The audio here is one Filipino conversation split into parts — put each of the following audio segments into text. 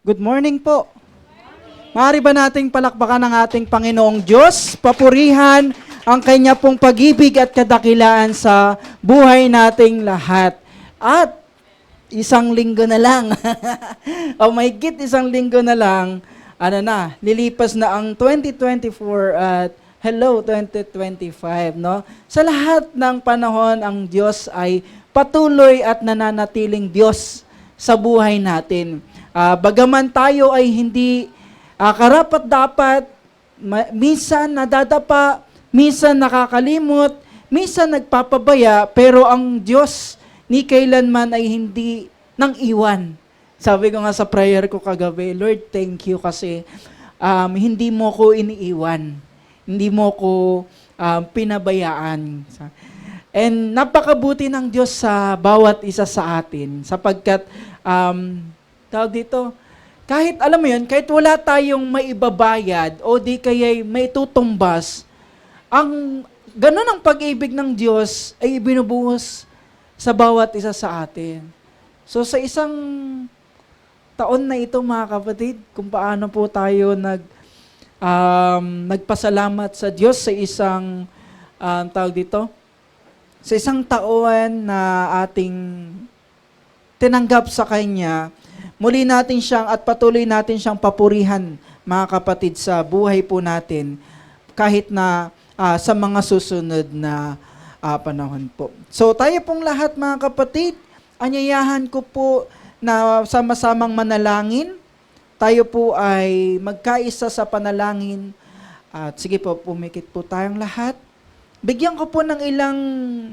Good morning po. Maaari ba nating palakpakan ng ating Panginoong Diyos, papurihan ang Kanya pong pag-ibig at kadakilaan sa buhay nating lahat. At isang linggo na lang, oh my God, isang linggo na lang, lilipas na ang 2024 at hello 2025, no? Sa lahat ng panahon, ang Diyos ay patuloy at nananatiling Diyos sa buhay natin. Bagaman tayo ay hindi karapat-dapat, minsan nadadapa, minsan nakakalimot, minsan nagpapabaya, pero ang Diyos ni kailanman ay hindi nang iwan. Sabi ko nga sa prayer ko kagabi, Lord, thank you kasi hindi mo ko iniiwan. Hindi mo ko pinabayaan. And napakabuti ng Diyos sa bawat isa sa atin sapagkat tawag dito, kahit alam mo yun, kahit wala tayong maibabayad o di kaya'y may tutumbas, ang ganun ang pag-ibig ng Diyos ay ibinubuhos sa bawat isa sa atin. So sa isang taon na ito mga kapatid, kung paano po tayo nagpasalamat sa Diyos sa isang tawag dito, sa isang taon na ating tinanggap sa Kanya, muli natin siyang at patuloy natin siyang papurihan, mga kapatid, sa buhay po natin, kahit na sa mga susunod na panahon po. So tayo pong lahat, mga kapatid, anyayahan ko po na sama-samang manalangin. Tayo po ay magkaisa sa panalangin. At sige po, pumikit po tayong lahat. Bigyan ko po ng ilang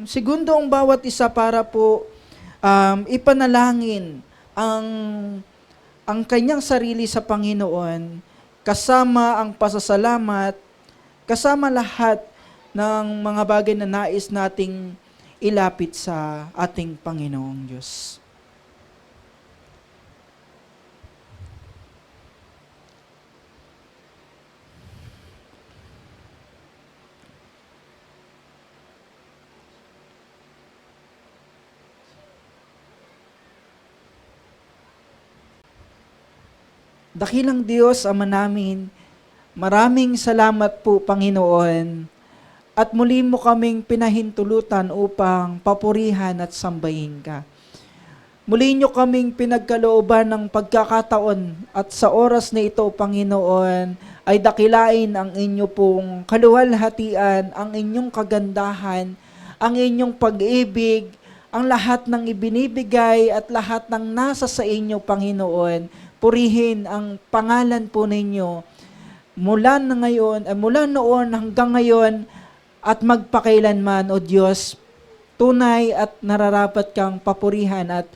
segundo ang bawat isa para po ipanalangin ang kanyang sarili sa Panginoon, kasama ang pasasalamat, kasama lahat ng mga bagay na nais nating ilapit sa ating Panginoong Diyos. Dakilang Diyos, Ama namin, maraming salamat po, Panginoon, at muli mo kaming pinahintulutan upang papurihan at sambahin ka. Muli nyo kaming pinagkalooban ng pagkakataon at sa oras na ito, Panginoon, ay dakilain ang inyo pong kaluwalhatian, ang inyong kagandahan, ang inyong pag-ibig, ang lahat ng ibinibigay at lahat ng nasa sa inyo, Panginoon. Purihin ang pangalan po ninyo mula noon hanggang ngayon at magpakailanman, O Diyos. Tunay at nararapat kang papurihan at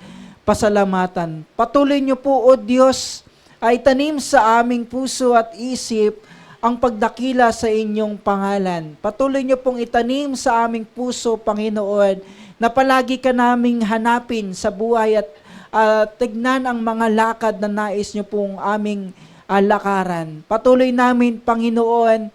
pasalamatan. Patuloy niyo po, O Diyos, ay tanim sa aming puso at isip ang pagdakila sa inyong pangalan. Patuloy niyo pong itanim sa aming puso, Panginoon, na palagi ka naming hanapin sa buhay at tignan ang mga lakad na nais nyo pong aming lakaran. Patuloy namin, Panginoon,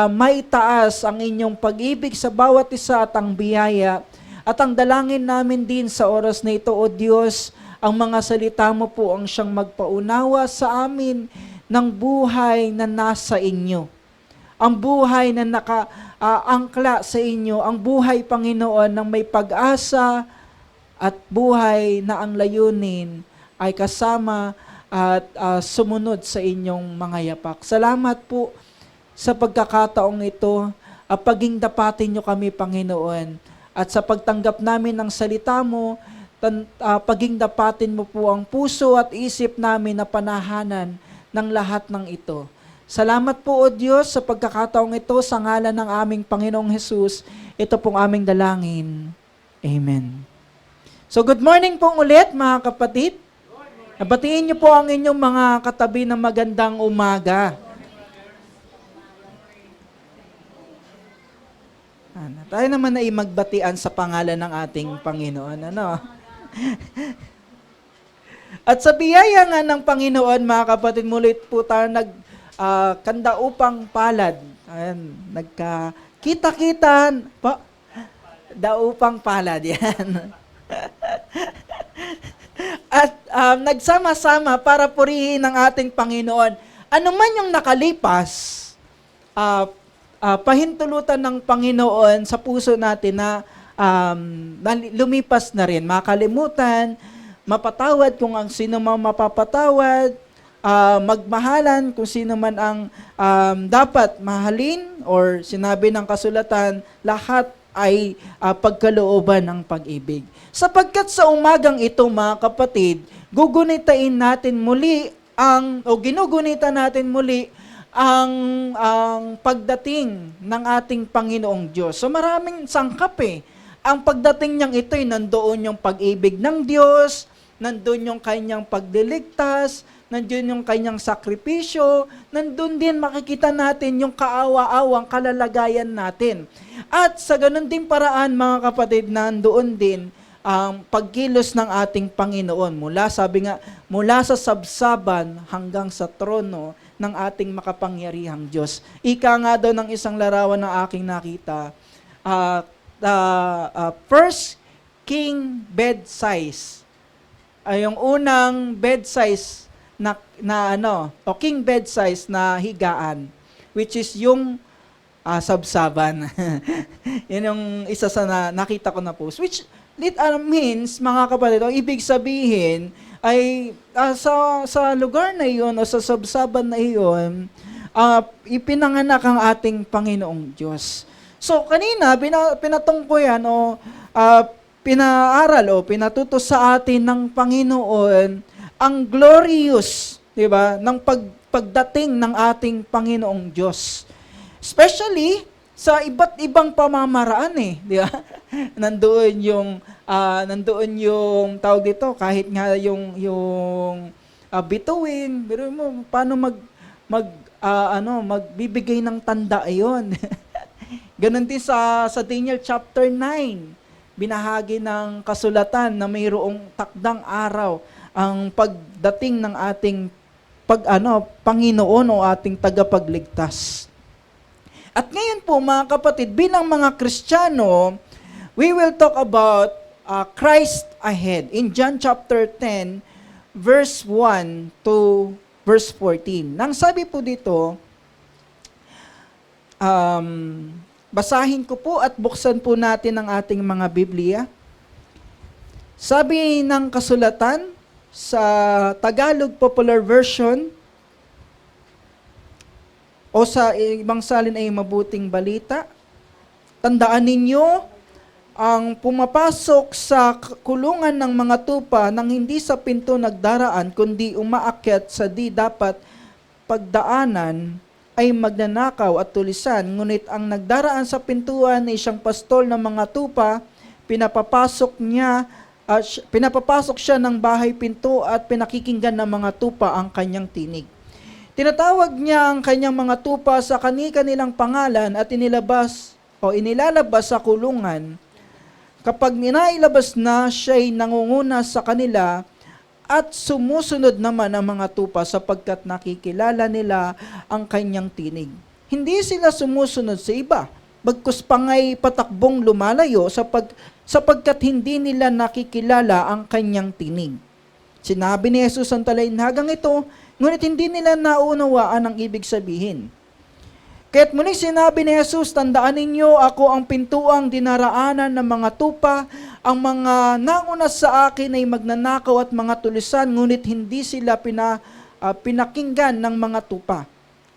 maitaas ang inyong pag-ibig sa bawat isa at ang biyaya. At ang dalangin namin din sa oras na ito, O Diyos, ang mga salita mo po ang siyang magpaunawa sa amin ng buhay na nasa inyo. Ang buhay na nakaangkla sa inyo, ang buhay, Panginoon, ng may pag-asa, at buhay na ang layunin ay kasama at sumunod sa inyong mga yapak. Salamat po sa pagkakataong ito at paging dapatin nyo kami, Panginoon. At sa pagtanggap namin ng salita mo, paging dapatin mo po ang puso at isip namin na panahanan ng lahat ng ito. Salamat po, O Diyos, sa pagkakataong ito sa ngalan ng aming Panginoong Hesus. Ito pong aming dalangin. Amen. So good morning pong ulit, mga kapatid. Batiin niyo po ang inyong mga katabi ng magandang umaga. Tayo naman ay magbatian sa pangalan ng ating Panginoon. At sa biyaya nga ng Panginoon, mga kapatid, muli po tayo nagkandaupang palad. Ayan, nagkakita-kitan. Daupang palad, yan. At nagsama-sama para purihin ang ating Panginoon. Ano man yung nakalipas, pahintulutan ng Panginoon sa puso natin na lumipas na rin, makalimutan, mapatawad kung ang sino man mapapatawad, magmahalan kung sino man ang dapat mahalin, or sinabi ng kasulatan, lahat ay pagkalooban ng pag-ibig. Sapagkat sa umagang ito, mga kapatid, gugunitain natin muli ginugunitan natin muli ang pagdating ng ating Panginoong Diyos. So maraming sangkap Ang pagdating niyang ito'y nandoon yung pag-ibig ng Diyos, nandoon yung kanyang pagliligtas, nandoon yung kanyang sakripisyo, nandoon din makikita natin yung kaawa-awang kalalagayan natin. At sa ganun din paraan, mga kapatid, nandoon din ang pagkilos ng ating Panginoon mula sa sabsaban hanggang sa trono ng ating makapangyarihang Diyos. Ika nga daw ng isang larawan na aking nakita, first king bed size. Yung unang bed size king bed size na higaan, which is yung sabsaban. Yun yung isa sa nakita ko na post, which means, mga kapatid, ibig sabihin ay sa lugar na iyon o sa sabsaban na iyon, ipinanganak ang ating Panginoong Diyos. So kanina, pinatong ko yan pinaaral o pinatuto sa atin ng Panginoon ang glorious, di ba, ng pagdating ng ating Panginoong Diyos. Especially sa iba't ibang pamamaraan di ba? nandoon yung tawag dito, kahit nga yung bituin, pero mo paano magbibigay ng tanda ayon. Ganon din sa Daniel chapter 9, binahagi ng kasulatan na mayroong takdang araw ang pagdating ng ating Panginoon o ating tagapagligtas. At ngayon po, mga kapatid, bilang mga Kristiyano, we will talk about Christ ahead. In John chapter 10, verse 1 to verse 14. Nang sabi po dito, basahin ko po at buksan po natin ang ating mga Biblia. Sabi ng kasulatan sa Tagalog Popular Version, o sa ibang salin ay mabuting balita, tandaan ninyo, ang pumapasok sa kulungan ng mga tupa nang hindi sa pinto nagdaraan, kundi umaakyat sa di dapat pagdaanan, ay magnanakaw at tulisan. Ngunit ang nagdaraan sa pintuan ay siyang pastol ng mga tupa, pinapapasok siya ng bahay pinto at pinakikinggan ng mga tupa ang kanyang tinig. Tinatawag niya ang kanyang mga tupa sa kani-kanilang pangalan at inilalabas sa kulungan. Kapag ninailabas na, siya'y nangunguna sa kanila at sumusunod naman ang mga tupa sapagkat nakikilala nila ang kanyang tinig. Hindi sila sumusunod sa iba, bagkus pangay patakbong lumalayo sapagkat hindi nila nakikilala ang kanyang tinig. Sinabi ni Jesus ang talahinagang ito, ngunit hindi nila naunawaan ang ibig sabihin. Kaya't muli sinabi ni Jesus, tandaan ninyo, ako ang pintuang dinaraanan ng mga tupa, ang mga nauna sa akin ay magnanakaw at mga tulisan, ngunit hindi sila pinakinggan ng mga tupa.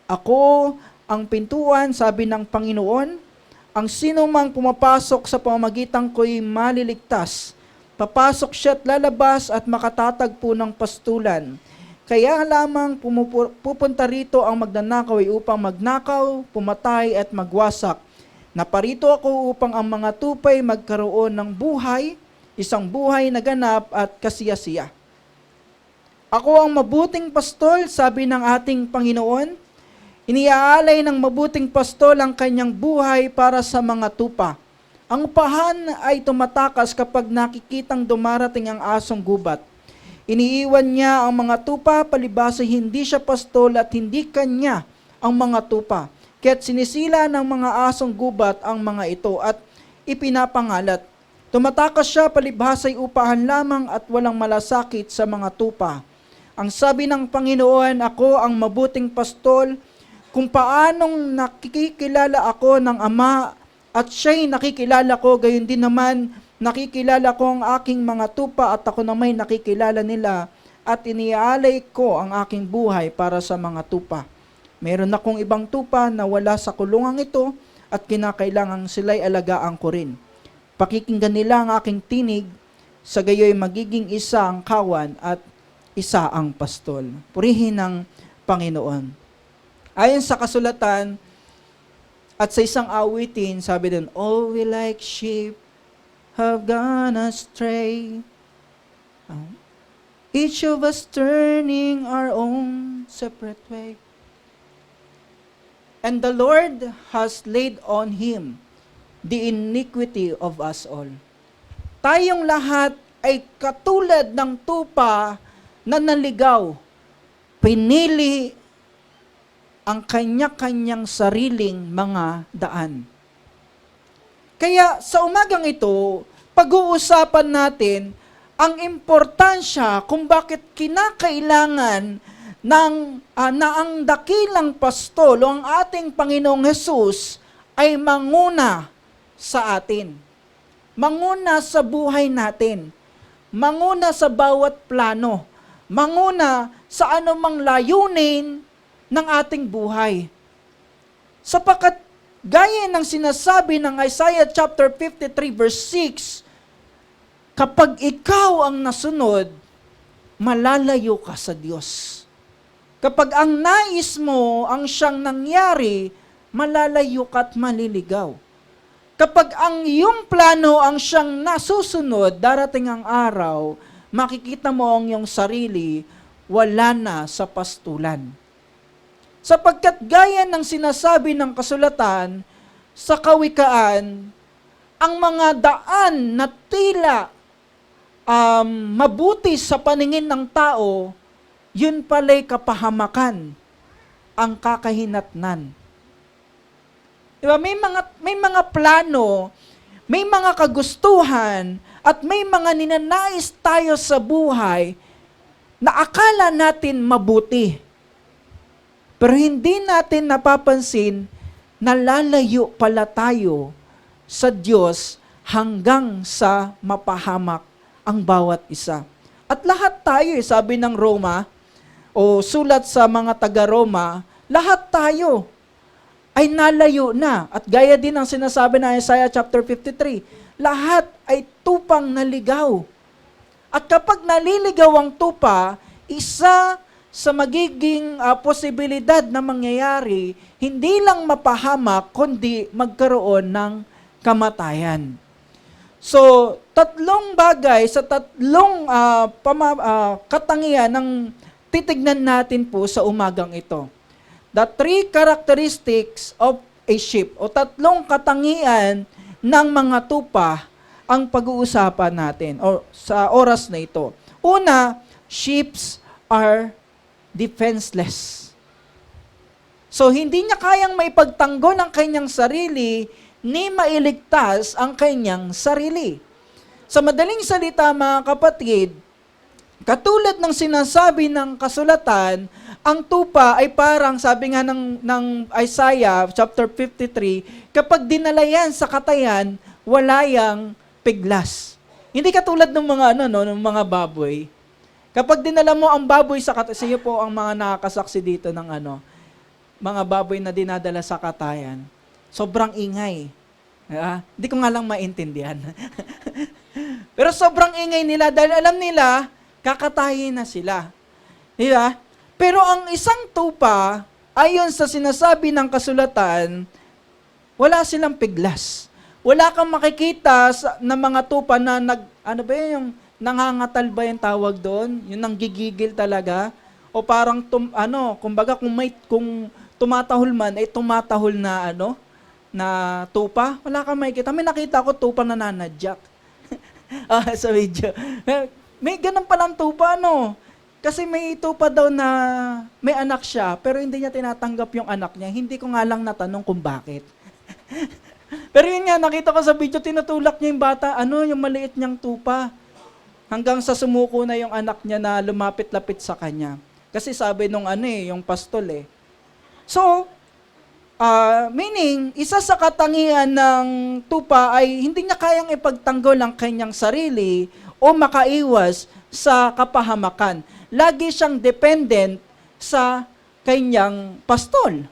Ako ang pintuan, sabi ng Panginoon, ang sino mang pumapasok sa pamamagitan ko'y maliligtas. Papasok siya at lalabas at makatatagpo ng pastulan. Kaya lamang pupunta rito ang magnanakaw upang magnakaw, pumatay at magwasak. Naparito ako upang ang mga tupay magkaroon ng buhay, isang buhay na ganap at kasiyasiya. Ako ang mabuting pastol, sabi ng ating Panginoon. Iniaalay ng mabuting pastol ang kanyang buhay para sa mga tupa. Ang pahan ay tumatakas kapag nakikitang dumarating ang asong gubat. Iniiwan niya ang mga tupa, palibasa hindi siya pastol at hindi kanya ang mga tupa. Kaya't sinisila ng mga asong gubat ang mga ito at ipinapangalat. Tumatakas siya palibhasay upahan lamang at walang malasakit sa mga tupa. Ang sabi ng Panginoon, ako ang mabuting pastol, kung paanong nakikilala ako ng Ama at siya'y nakikilala ko, gayon din naman nakikilala ko ang aking mga tupa at ako naman nakikilala nila at iniaalay ko ang aking buhay para sa mga tupa. Meron akong ibang tupa na wala sa kulungang ito at kinakailangang sila'y alagaan ko rin. Pakikinggan nila ang aking tinig, sa gayoy magiging isa ang kawan at isa ang pastol. Purihin ng Panginoon. Ayon sa kasulatan at sa isang awitin, sabi din, all we like sheep have gone astray. Each of us turning our own separate way. And the Lord has laid on Him the iniquity of us all. Tayong lahat ay katulad ng tupa na naligaw. Pinili ang kanya-kanyang sariling mga daan. Kaya sa umagang ito, pag-uusapan natin ang importansya kung bakit kinakailangan na ang dakilang pastol o ang ating Panginoong Hesus ay manguna sa atin. Manguna sa buhay natin. Manguna sa bawat plano. Manguna sa anumang layunin ng ating buhay. Sapagkat gaya ng sinasabi ng Isaiah chapter 53 verse 6, kapag ikaw ang nasunod, malalayo ka sa Diyos. Kapag ang nais mo ang siyang nangyari, malalayo ka at maliligaw. Kapag ang iyong plano ang siyang nasusunod, darating ang araw, makikita mo ang iyong sarili, wala na sa pastulan. Sapagkat gaya ng sinasabi ng kasulatan, sa kawikaan, ang mga daan na tila mabuti sa paningin ng tao, yun pala'y kapahamakan, ang kakahinatnan. Diba? May mga plano, may mga kagustuhan, at may mga ninanais tayo sa buhay na akala natin mabuti. Pero hindi natin napapansin na lalayo pala tayo sa Diyos hanggang sa mapahamak ang bawat isa. At lahat tayo, sabi ng Roma, o sulat sa mga taga-Roma, lahat tayo ay nalayo na. At gaya din ang sinasabi ng Isaiah chapter 53, lahat ay tupang naligaw. At kapag naliligaw ang tupa, isa sa magiging posibilidad na mangyayari, hindi lang mapahamak, kundi magkaroon ng kamatayan. So, tatlong bagay sa tatlong katangian ng titignan natin po sa umagang ito. The three characteristics of a sheep, o tatlong katangian ng mga tupa ang pag-uusapan natin o sa oras na ito. Una, sheep are defenseless. So, hindi niya kayang maipagtanggol ang kanyang sarili ni mailigtas ang kanyang sarili. Sa madaling salita, mga kapatid, katulad ng sinasabi ng kasulatan, ang tupa ay parang, sabi nga ng Isaiah chapter 53, kapag dinala yan sa katayan, wala yang piglas. Hindi katulad ng mga ng mga baboy. Kapag dinala mo ang baboy sa katayan, siya po ang mga nakakasaksi dito ng mga baboy na dinadala sa katayan. Sobrang ingay. Hindi ko nga lang maintindihan. Pero sobrang ingay nila dahil alam nila, kakatayin na sila. Diba? Pero ang isang tupa, ayon sa sinasabi ng kasulatan, wala silang piglas. Wala kang makikita na mga tupa na yung nangangatal ba yung tawag doon? Yung nanggigigil talaga? O parang, kumbaga kung tumatahol man, ay tumatahol na na tupa. Wala kang makikita. May nakita ko tupa na nanadyak. Sa video. May ganun palang tupa, Kasi may tupa daw na may anak siya, pero hindi niya tinatanggap yung anak niya. Hindi ko nga lang natanong kung bakit. Pero yun nga, nakita ko sa video, tinutulak niya yung bata, yung maliit niyang tupa. Hanggang sa sumuko na yung anak niya na lumapit-lapit sa kanya. Kasi sabi nung yung pastol eh. So, meaning, isa sa katangian ng tupa ay hindi niya kayang ipagtanggol ang kanyang sarili o makaiwas sa kapahamakan. Lagi siyang dependent sa kanyang pastol.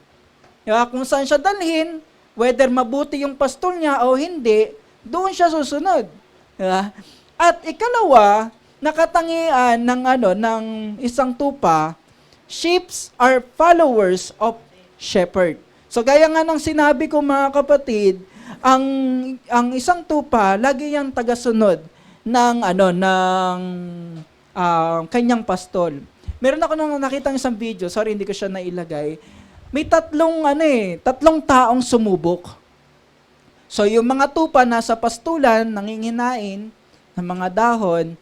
Diba? Kung saan siya dalhin, whether mabuti yung pastol niya o hindi, doon siya susunod. Diba? At ikalawa, nakatangian ng isang tupa, sheep are followers of shepherd. So gaya nga ng sinabi ko mga kapatid, ang isang tupa lagi yang tagasunod ng kanyang pastol. Meron ako nang nakitang isang video, sorry hindi ko siya nailagay. May tatlong taong sumubok. So yung mga tupa nasa pastulan, nanginginain ng mga dahon,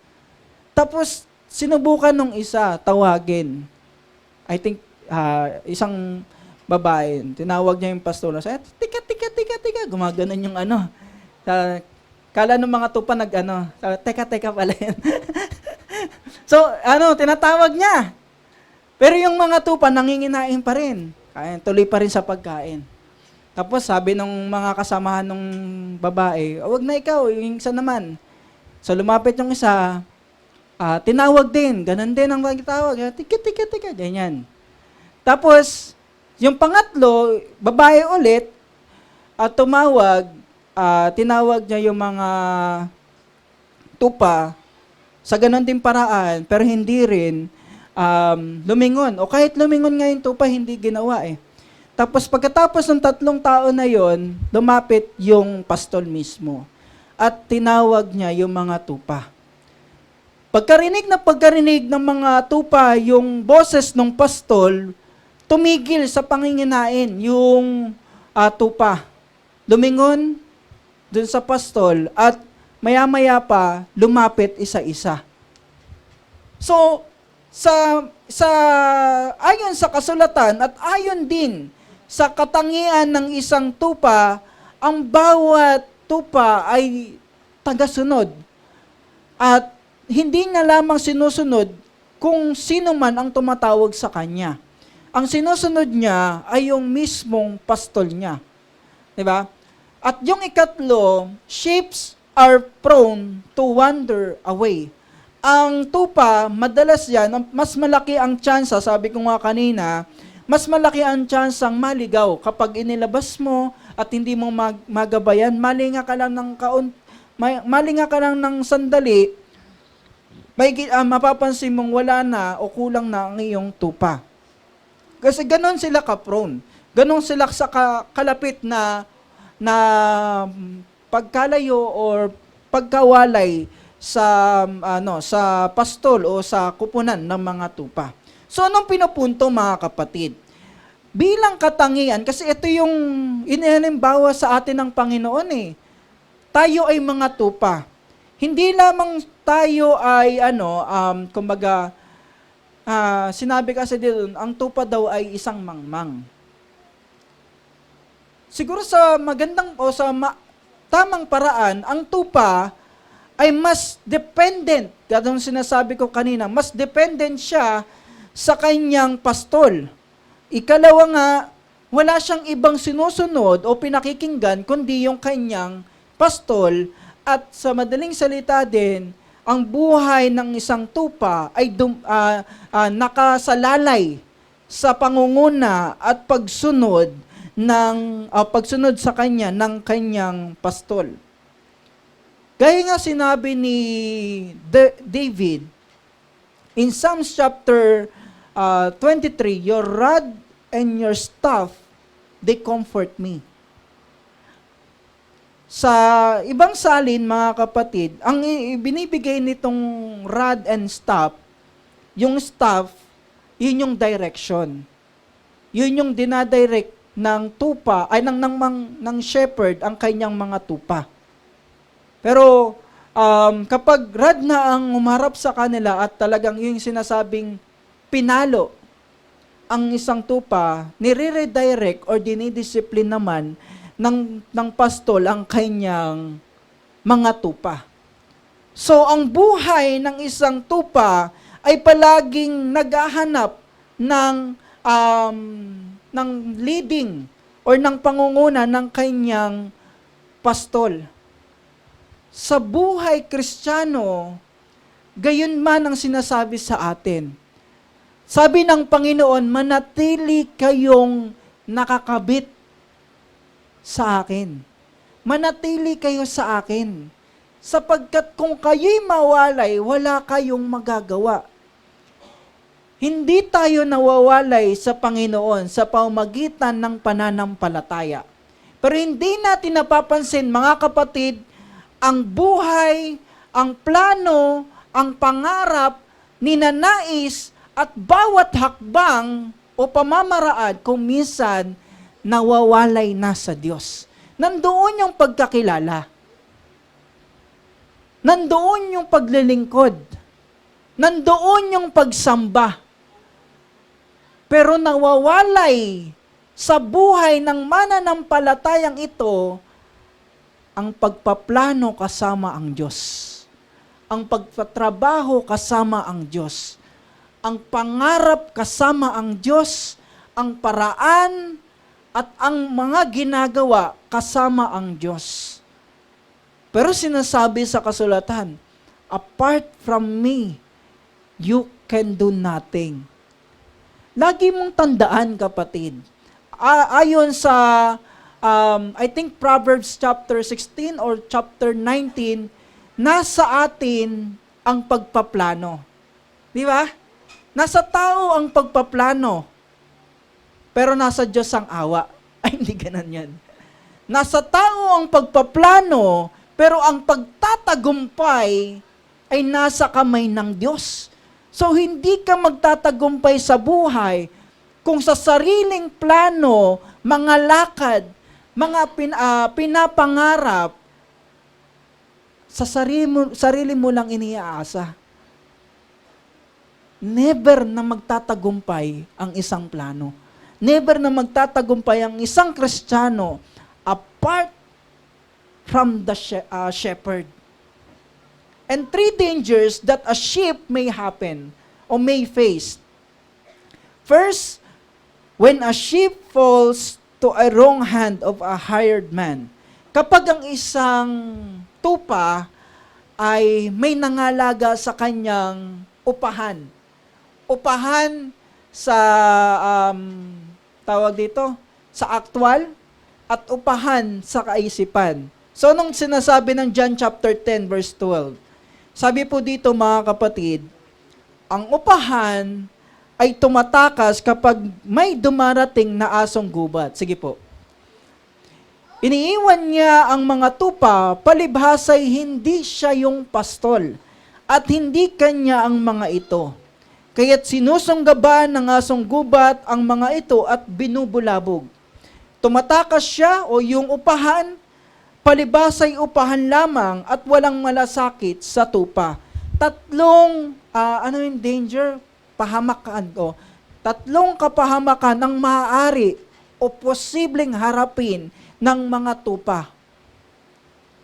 tapos sinubukan nung isa tawagin. I think isang babae, tinawag niya yung pastor, sabi, tika, gumaganon yung kala ng mga tupa teka pala yan. So, tinatawag niya. Pero yung mga tupa, nanginginain pa rin. Tuloy pa rin sa pagkain. Tapos, sabi ng mga kasamahan ng babae, wag na ikaw, yung isa naman. So, lumapit yung isa, tinawag din, ganun din ang pagtawag. Tika, ganyan. Tapos, yung pangatlo, babae ulit, tumawag, tinawag niya yung mga tupa sa ganun din paraan, pero hindi rin lumingon. O kahit lumingon nga yung tupa, hindi ginawa eh. Tapos pagkatapos ng tatlong tao na yon, lumapit yung pastol mismo. At tinawag niya yung mga tupa. Pagkarinig ng mga tupa, yung boses ng pastol, tumigil sa panginginain yung tupa. Lumingon dun sa pastol at maya-maya pa lumapit isa-isa. So, ayon sa kasulatan at ayon din sa katangian ng isang tupa, ang bawat tupa ay tagasunod. At hindi niya lamang sinusunod kung sino man ang tumatawag sa kanya. Ang sinusunod niya ay yung mismong pastol niya. Diba? At yung ikatlo, sheep are prone to wander away. Ang tupa, madalas yan, mas malaki ang tsansa, sabi ko nga kanina, mas malaki ang tsansang maligaw kapag inilabas mo at hindi mo magabayan, malinga ka lang ng sandali, mapapansin mong wala na o kulang na ang iyong tupa. Kasi ganon sila ka-prone. Ganon sila sa kalapit na pagkalayo or pagkawalay sa pastol o sa kupunan ng mga tupa. So anong pinupunto mga kapatid? Bilang katangian, kasi ito yung inihalimbawa sa atin ng Panginoon eh. Tayo ay mga tupa. Hindi lamang tayo ay sinabi kasi dito, ang tupa daw ay isang mangmang. Siguro sa magandang o sa tamang paraan, ang tupa ay mas dependent, katong sinasabi ko kanina, mas dependent siya sa kanyang pastol. Ikalawa nga, wala siyang ibang sinusunod o pinakikinggan kundi yung kanyang pastol. At sa madaling salita din, ang buhay ng isang tupa ay nakasalalay sa pangunguna at pagsunod sa kanya ng kanyang pastol. Gaya nga sinabi ni David in Psalms chapter 23, your rod and your staff, they comfort me. Sa ibang salin, mga kapatid, ang binibigay nitong rod and staff, yung staff, yun yung direction. Yun yung dinadirect ng tupa, ay ng shepherd ang kanyang mga tupa. Pero kapag rod na ang umarap sa kanila at talagang yung sinasabing pinalo ang isang tupa, nire-redirect or dinidisipline naman ng pastol ang kanyang mga tupa. So, ang buhay ng isang tupa ay palaging naghahanap um, ng leading or ng pangunguna ng kanyang pastol. Sa buhay Kristiyano, gayon man ang sinasabi sa atin. Sabi ng Panginoon, manatili kayong nakakabit sa akin. Manatili kayo sa akin. Sapagkat kung kayo'y mawalay, wala kayong magagawa. Hindi tayo nawawalay sa Panginoon sa pamamagitan ng pananampalataya. Pero hindi natin napapansin, mga kapatid, ang buhay, ang plano, ang pangarap, ninanais, at bawat hakbang o pamamaraan kung minsan nawawalay na sa Diyos. Nandoon yung pagkakilala. Nandoon yung paglilingkod. Nandoon yung pagsamba. Pero nawawalay sa buhay ng mananampalatayang ito ang pagpaplano kasama ang Diyos. Ang pagpatrabaho kasama ang Diyos. Ang pangarap kasama ang Diyos, ang paraan at ang mga ginagawa kasama ang Diyos. Pero sinasabi sa kasulatan, apart from me, you can do nothing. Lagi mong tandaan, kapatid. Ayon sa, I think Proverbs chapter 16 or chapter 19, nasa atin ang pagpaplano. Di ba? Nasa tao ang pagpaplano, pero nasa Diyos ang awa. Ay, hindi ganun yan. Nasa tao ang pagpaplano, pero ang pagtatagumpay ay nasa kamay ng Diyos. So, hindi ka magtatagumpay sa buhay kung sa sariling plano, mga lakad, mga pinapangarap, sa sarili mo lang iniaasa. Never na magtatagumpay ang isang plano. Never na magtatagumpay ang isang Kristiyano apart from the shepherd. And 3 dangers that a sheep may happen or may face. First, when a sheep falls to a wrong hand of a hired man. Kapag ang isang tupa ay may nangalaga sa kanyang upahan. Upahan sa, tawag dito, sa aktual at upahan sa kaisipan. So, nung sinasabi ng John chapter 10 verse 12, sabi po dito mga kapatid, ang upahan ay tumatakas kapag may dumarating na asong gubat. Sige po. Iniiwan niya ang mga tupa, palibhasay hindi siya yung pastol, at hindi kanya ang mga ito. Kaya't sinusunggaban ng asong gubat ang mga ito at binubulabog. Tumatakas siya o yung upahan, palibhasay upahan lamang at walang malasakit sa tupa. Tatlong, yung danger? Pahamakan o. Tatlong kapahamakan ang maaari o posibleng harapin ng mga tupa.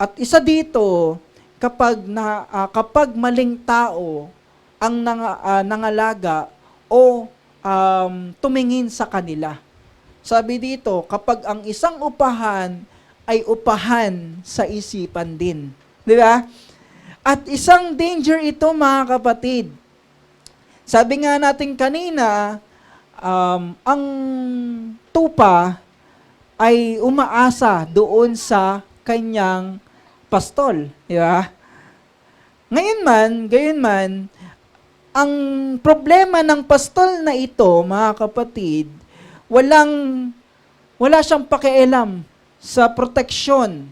At isa dito, kapag maling tao ang nangalaga o tumingin sa kanila. Sabi dito, kapag ang isang upahan ay upahan sa isipan din. Di ba? At isang danger ito, mga kapatid. Sabi nga natin kanina, ang tupa ay umaasa doon sa kanyang pastol. Di ba? Gayon man, ang problema ng pastol na ito, mga kapatid, wala siyang pakialam sa proteksyon.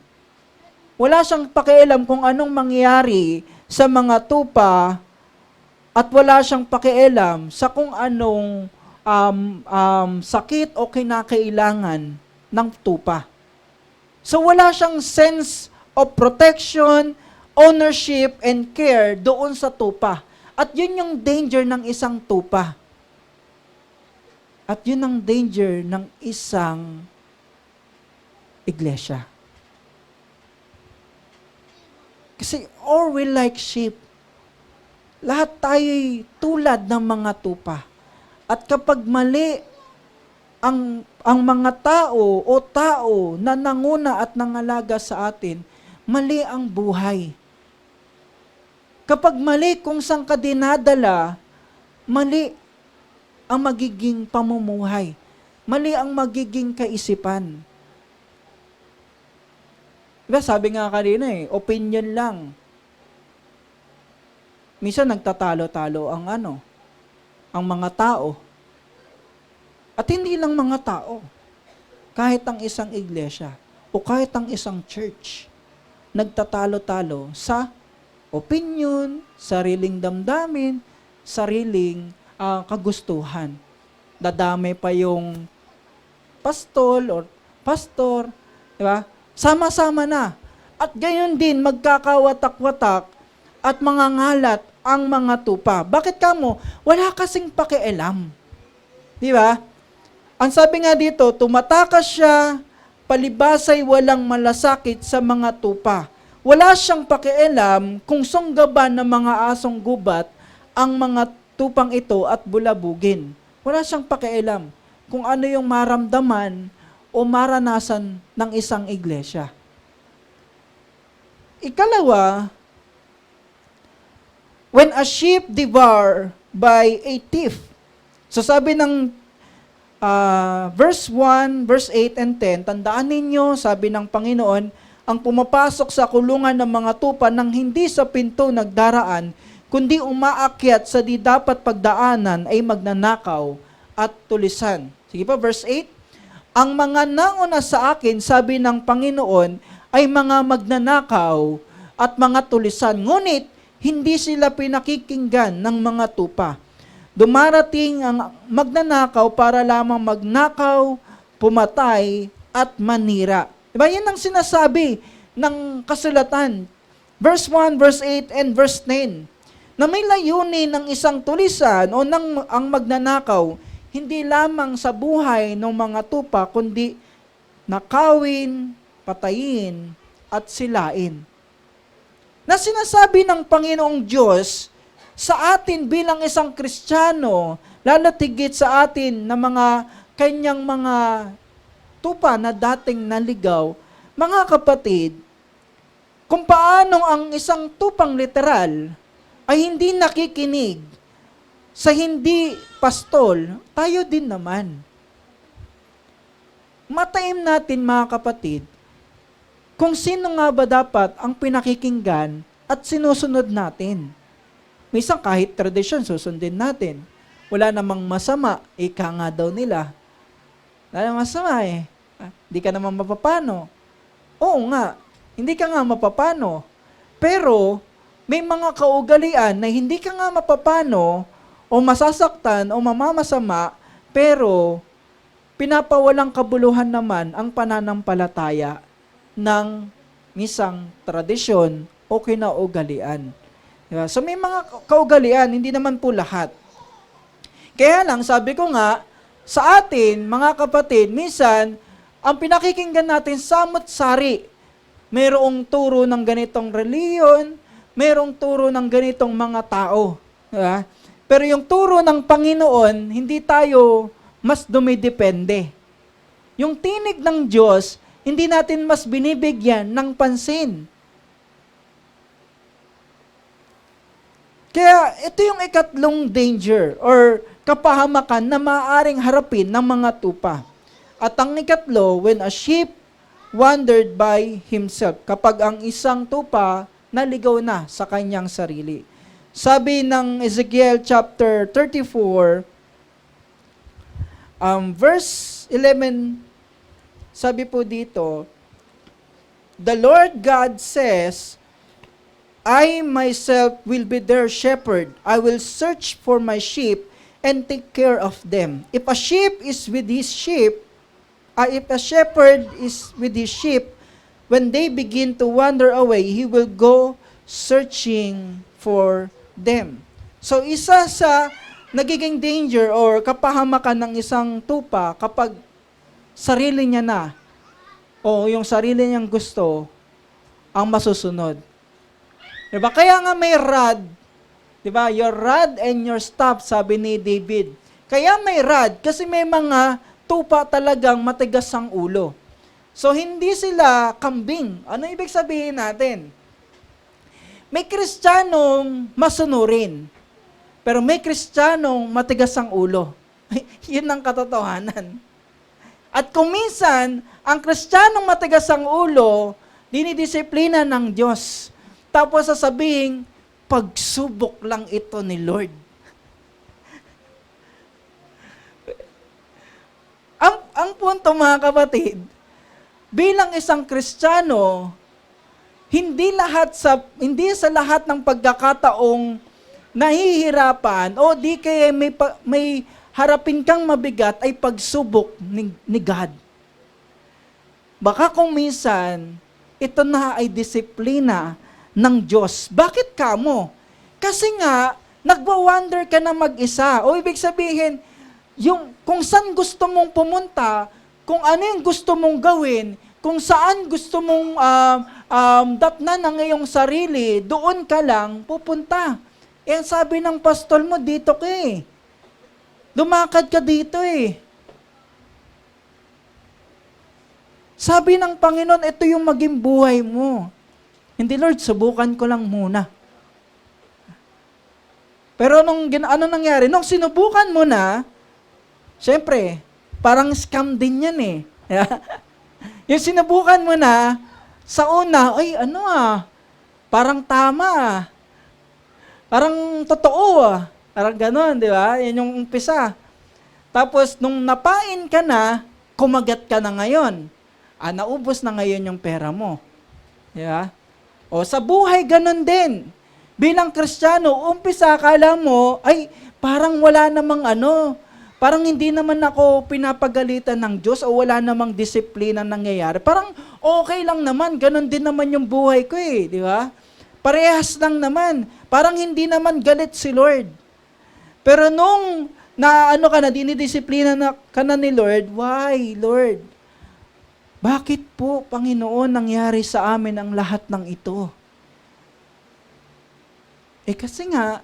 Wala siyang pakialam kung anong mangyayari sa mga tupa at wala siyang pakialam sa kung anong sakit o kinakailangan ng tupa. So wala siyang sense of protection, ownership, and care doon sa tupa. At yun yung danger ng isang tupa. At yun ang danger ng isang iglesia. Kasi all we like sheep. Lahat tayo'y tulad ng mga tupa. At kapag mali ang mga tao na nanguna at nangalaga sa atin, mali ang buhay. Kapag mali kung saan ka dinadala, mali ang magiging pamumuhay. Mali ang magiging kaisipan. Diba, sabi nga kanina opinion lang. Minsan nagtatalo-talo ang mga tao. At hindi lang mga tao. Kahit ang isang iglesia o kahit ang isang church, nagtatalo-talo sa opinion, sariling damdamin, sariling kagustuhan. Dadami pa yung pastor, di ba? Sama-sama na. At gayon din, magkakawatak-watak at mangangalat ang mga tupa. Bakit kamo? Wala kasing pakialam. Di ba? Ang sabi nga dito, tumatakas siya, palibasay walang malasakit sa mga tupa. Wala siyang pakialam kung sunggaban ng mga asong gubat ang mga tupang ito at bulabugin. Wala siyang pakialam kung ano yung maramdaman o maranasan ng isang iglesia. Ikalawa, when a sheep devoured by a thief. So sabi ng verse 1, verse 8 and 10, tandaan ninyo, sabi ng Panginoon, ang pumapasok sa kulungan ng mga tupa nang hindi sa pinto nagdaraan, kundi umaakyat sa di dapat pagdaanan ay magnanakaw at tulisan. Sige pa, verse 8. Ang mga nauna sa akin, sabi ng Panginoon, ay mga magnanakaw at mga tulisan. Ngunit, hindi sila pinakikinggan ng mga tupa. Dumarating ang magnanakaw para lamang magnakaw, pumatay, at manira. Diba? Yan ang sinasabi ng kasulatan. Verse 1, verse 8, and verse 10. Na may layunin ng isang tulisan o ang magnanakaw, hindi lamang sa buhay ng mga tupa, kundi nakawin, patayin, at silain. Na sinasabi ng Panginoong Diyos sa atin bilang isang Kristiyano, lalo't higit sa atin na mga kanyang mga tupa na dating naligaw, mga kapatid, kung paano ang isang tupang literal ay hindi nakikinig sa hindi pastol, tayo din naman. Mataim natin mga kapatid, kung sino nga ba dapat ang pinakikinggan at sinusunod natin. Minsan kahit tradisyon, susundin natin. Wala namang masama, ika nga daw nila. Wala namang masama Hindi ka naman mapapano. Oo nga, hindi ka nga mapapano. Pero, may mga kaugalian na hindi ka nga mapapano o masasaktan o mamamasama, pero pinapawalang kabuluhan naman ang pananampalataya ng isang tradisyon o kinaugalian. Diba? So may mga kaugalian, hindi naman po lahat. Kaya lang, sabi ko nga, sa atin, mga kapatid, minsan, ang pinakikinggan natin samot-sari. Mayroong turo ng ganitong reliyon, mayroong turo ng ganitong mga tao. Diba? Pero yung turo ng Panginoon, hindi tayo mas dumidepende. Yung tinig ng Diyos, hindi natin mas binibigyan ng pansin. Kaya ito yung ikatlong danger or kapahamakan na maaaring harapin ng mga tupa. At ang ikatlo, when a sheep wandered by himself, kapag ang isang tupa naligaw na sa kanyang sarili. Sabi ng Ezekiel chapter 34, verse 11, sabi po dito, the Lord God says, I myself will be their shepherd. I will search for my sheep and take care of them. If a sheep is with his sheep, if a shepherd is with his sheep, when they begin to wander away, he will go searching for them. So isa sa nagiging danger or kapahamakan ng isang tupa kapag sarili niya na o yung sarili niyang gusto ang masusunod. Diba? Kaya nga may rod, diba? Your rod and your staff, sabi ni David. Kaya may rod, kasi may mga tupa talagang matigas ang ulo. So, hindi sila kambing. Ano ibig sabihin natin? May Kristiyanong masunurin, pero may Kristiyanong matigas ang ulo. Yun ang katotohanan. At kung minsan, ang Kristiyanong matigas ang ulo, dinidisiplina ng Diyos. Tapos sasabihin, pagsubok lang ito ni Lord. Ang punto, mga kapatid, bilang isang Kristiyano, hindi sa lahat ng pagkakataong nahihirapan o di kaya may harapin kang mabigat ay pagsubok ni God. Baka kung minsan, ito na ay disiplina ng Diyos. Bakit kamo? Kasi nga, nagwa-wonder ka na mag-isa. O ibig sabihin, kung saan gusto mong pumunta, kung ano yung gusto mong gawin, kung saan gusto mong datnan ang iyong sarili, doon ka lang pupunta. Eh, sabi ng pastor mo, dito ka eh. Lumakad ka dito eh. Sabi ng Panginoon, ito yung maging buhay mo. Hindi, Lord, subukan ko lang muna. Pero ano nangyari? Nung sinubukan mo na, syempre, parang scam din yan eh. Yung sinubukan mo na, sa una, parang tama parang totoo parang ganon, di ba? Yan yung umpisa. Tapos, nung napain ka na, kumagat ka na ngayon. Naubos na ngayon yung pera mo. Di ba? O sa buhay, ganon din. Bilang Kristiyano, umpisa, akala mo, parang wala namang parang hindi naman ako pinapagalitan ng Diyos o wala namang disiplina nangyayari. Parang okay lang naman, ganon din naman yung buhay ko eh, di ba? Parehas lang naman. Parang hindi naman galit si Lord. Pero nung dinidisiplina ka na ni Lord, why, Lord? Bakit po, Panginoon, nangyari sa amin ang lahat ng ito? Kasi nga,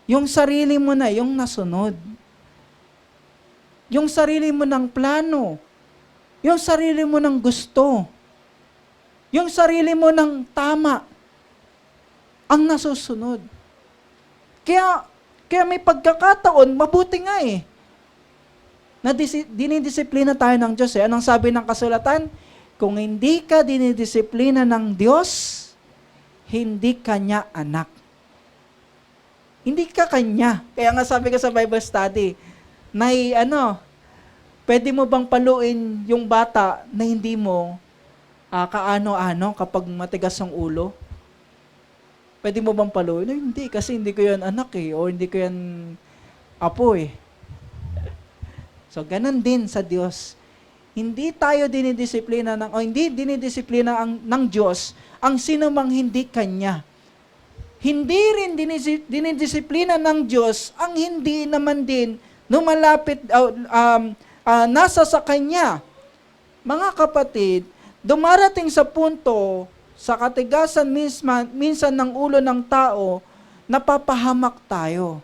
yung sarili mo na, yung nasunod. Yung sarili mo ng plano. Yung sarili mo ng gusto. Yung sarili mo ng tama. Ang nasusunod. Kaya may pagkakataon, mabuti nga eh. Dinidisiplina tayo ng Diyos eh. Anong sabi ng kasulatan? Kung hindi ka dinidisiplina ng Diyos, hindi ka niya anak. Hindi ka kanya. Kaya nga sabi ko sa Bible study, pwede mo bang paluin yung bata na hindi mo kaano-ano kapag matigas ang ulo? Pwede mo bang paluin? Hindi, kasi hindi ko yan anak eh, o hindi ko yan apo eh. So, ganun din sa Diyos. Hindi tayo dinidisiplina hindi dinidisiplina ng Diyos ang sino mang hindi Kanya. Hindi rin dinidisiplina ng Diyos ang hindi naman din lumalapit, nasa sa Kanya. Mga kapatid, dumarating sa punto, sa katigasan minsan ng ulo ng tao, napapahamak tayo.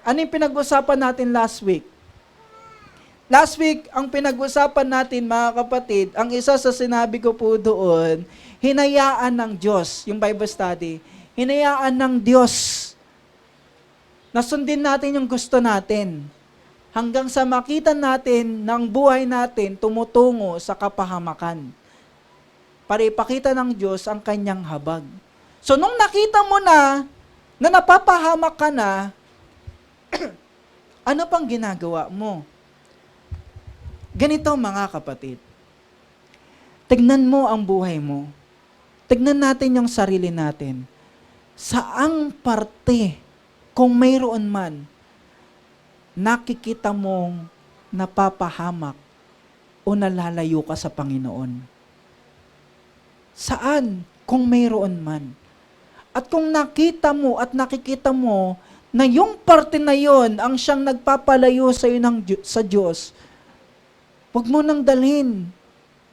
Ano yung pinag-usapan natin last week? Last week, ang pinag-usapan natin, mga kapatid, ang isa sa sinabi ko po doon, hinayaan ng Diyos, yung Bible study, hinayaan ng Diyos na sundin natin yung gusto natin hanggang sa makita natin ng buhay natin tumutungo sa kapahamakan. Para ipakita ng Diyos ang kanyang habag. So, nung nakita mo na napapahamak ka na, ano pang ginagawa mo? Ganito, mga kapatid. Tignan mo ang buhay mo. Tignan natin yung sarili natin. Saang parte, kung mayroon man, nakikita mong napapahamak o nalalayo ka sa Panginoon? Saan? Kung mayroon man. At kung nakita mo at nakikita mo na yung parte na yon ang siyang nagpapalayo sa iyo sa Diyos, huwag mo nang dalhin.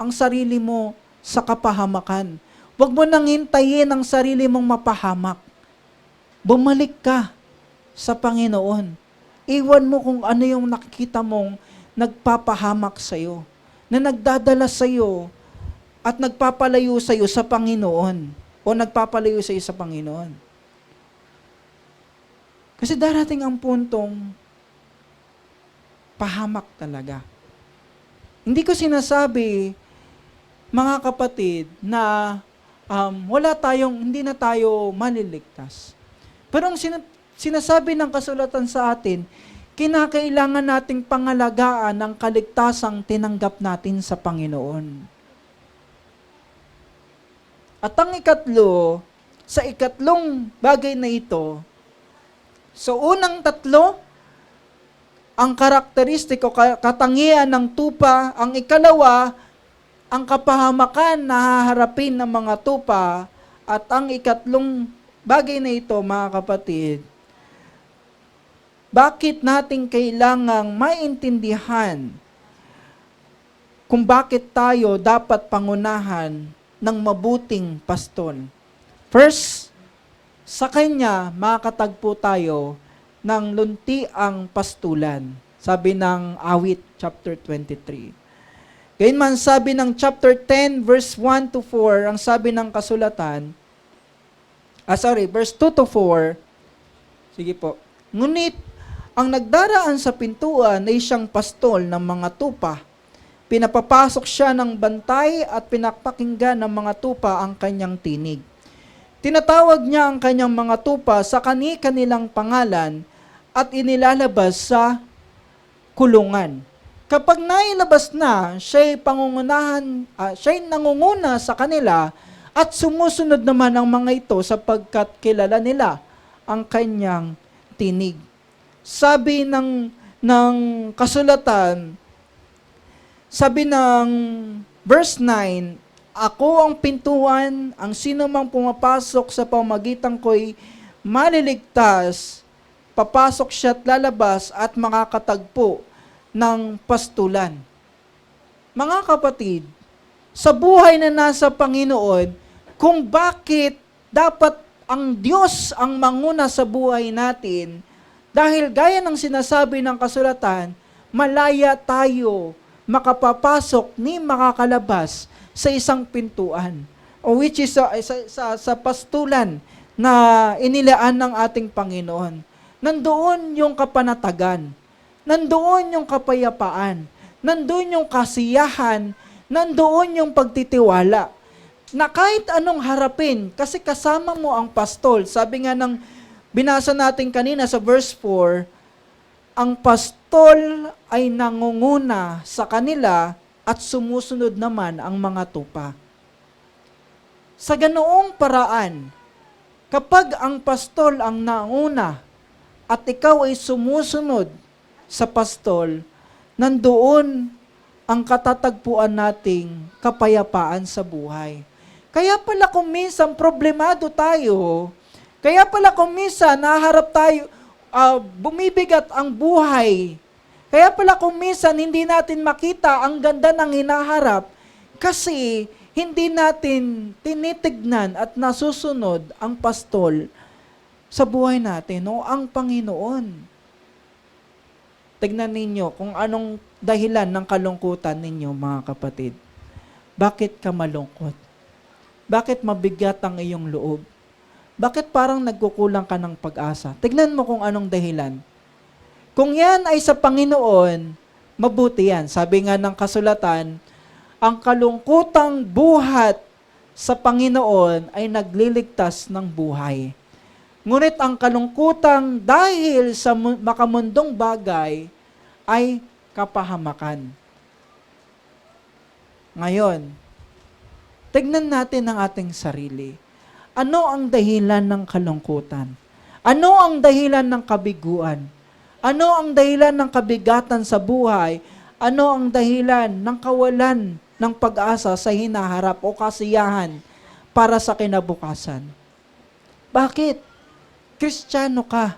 ang sarili mo sa kapahamakan. Huwag mo nang hintayin ang sarili mong mapahamak. Bumalik ka sa Panginoon. Iwan mo kung ano yung nakikita mong nagpapahamak sa'yo, na nagdadala sa'yo at nagpapalayo sa'yo sa Panginoon o nagpapalayo sa'yo sa Panginoon. Kasi darating ang puntong pahamak talaga. Hindi ko sinasabi, mga kapatid, na hindi na tayo maliligtas. Pero ang sinasabi ng kasulatan sa atin, kinakailangan nating pangalagaan ang kaligtasang tinanggap natin sa Panginoon. At ang ikatlo, sa ikatlong bagay na ito, so unang tatlo, ang karakteristiko, katangian ng tupa. Ang ikalawa, ang kapahamakan na haharapin ng mga tupa. At ang ikatlong bagay na ito, mga kapatid, bakit natin kailangang maintindihan kung bakit tayo dapat pangunahan ng mabuting pastol. First, sa Kanya, makakatagpo tayo ng luntiang pastulan. Sabi ng Awit, chapter 23. Gayunman, sabi ng chapter 10, verse 1 to 4, ang sabi ng kasulatan, verse 2 to 4, sige po, ngunit, ang nagdaraan sa pintuan ay siyang pastol ng mga tupa. Pinapapasok siya ng bantay at pinapakinggan ng mga tupa ang kanyang tinig. Tinatawag niya ang kanyang mga tupa sa kani-kanilang pangalan at inilalabas sa kulungan. Kapag nailabas na, siya'y nangunguna sa kanila at sumusunod naman ang mga ito sapagkat kilala nila ang kanyang tinig. Sabi ng kasulatan, sabi ng verse 9, ako ang pintuan, ang sino mang pumapasok sa pamagitan ko'y maliligtas, papasok siya at lalabas at makakatagpo ng pastulan. Mga kapatid, sa buhay na nasa Panginoon, kung bakit dapat ang Diyos ang manguna sa buhay natin, dahil gaya ng sinasabi ng kasulatan, malaya tayo makapapasok ni makakalabas sa isang pintuan, o which is sa pastulan na inilaan ng ating Panginoon. Nandoon yung kapanatagan, nandoon yung kapayapaan, nandoon yung kasiyahan, nandoon yung pagtitiwala, na kahit anong harapin, kasi kasama mo ang pastol. Sabi nga ng binasa natin kanina sa verse 4, ang pastol ay nangunguna sa kanila at sumusunod naman ang mga tupa. Sa ganoong paraan, kapag ang pastol ang nauna at ikaw ay sumusunod sa pastol, nandoon ang katatagpuan nating kapayapaan sa buhay. Kaya pala kung minsan problemado tayo, kaya pala kung minsan naharap tayo, bumibigat ang buhay. Kaya pala kung minsan hindi natin makita ang ganda ng hinaharap kasi hindi natin tinitignan at nasusunod ang pastol sa buhay natin o ang Panginoon. Tignan ninyo kung anong dahilan ng kalungkutan ninyo, mga kapatid. Bakit ka malungkot? Bakit mabigat ang iyong loob? Bakit parang nagkukulang ka ng pag-asa? Tignan mo kung anong dahilan. Kung yan ay sa Panginoon, mabuti yan. Sabi nga ng kasulatan, ang kalungkutang buhat sa Panginoon ay nagliligtas ng buhay. Ngunit ang kalungkutang dahil sa makamundong bagay ay kapahamakan. Ngayon, tignan natin ang ating sarili. Ano ang dahilan ng kalungkutan? Ano ang dahilan ng kabiguan? Ano ang dahilan ng kabigatan sa buhay? Ano ang dahilan ng kawalan ng pag-asa sa hinaharap o kasiyahan para sa kinabukasan? Bakit? Kristiyano ka.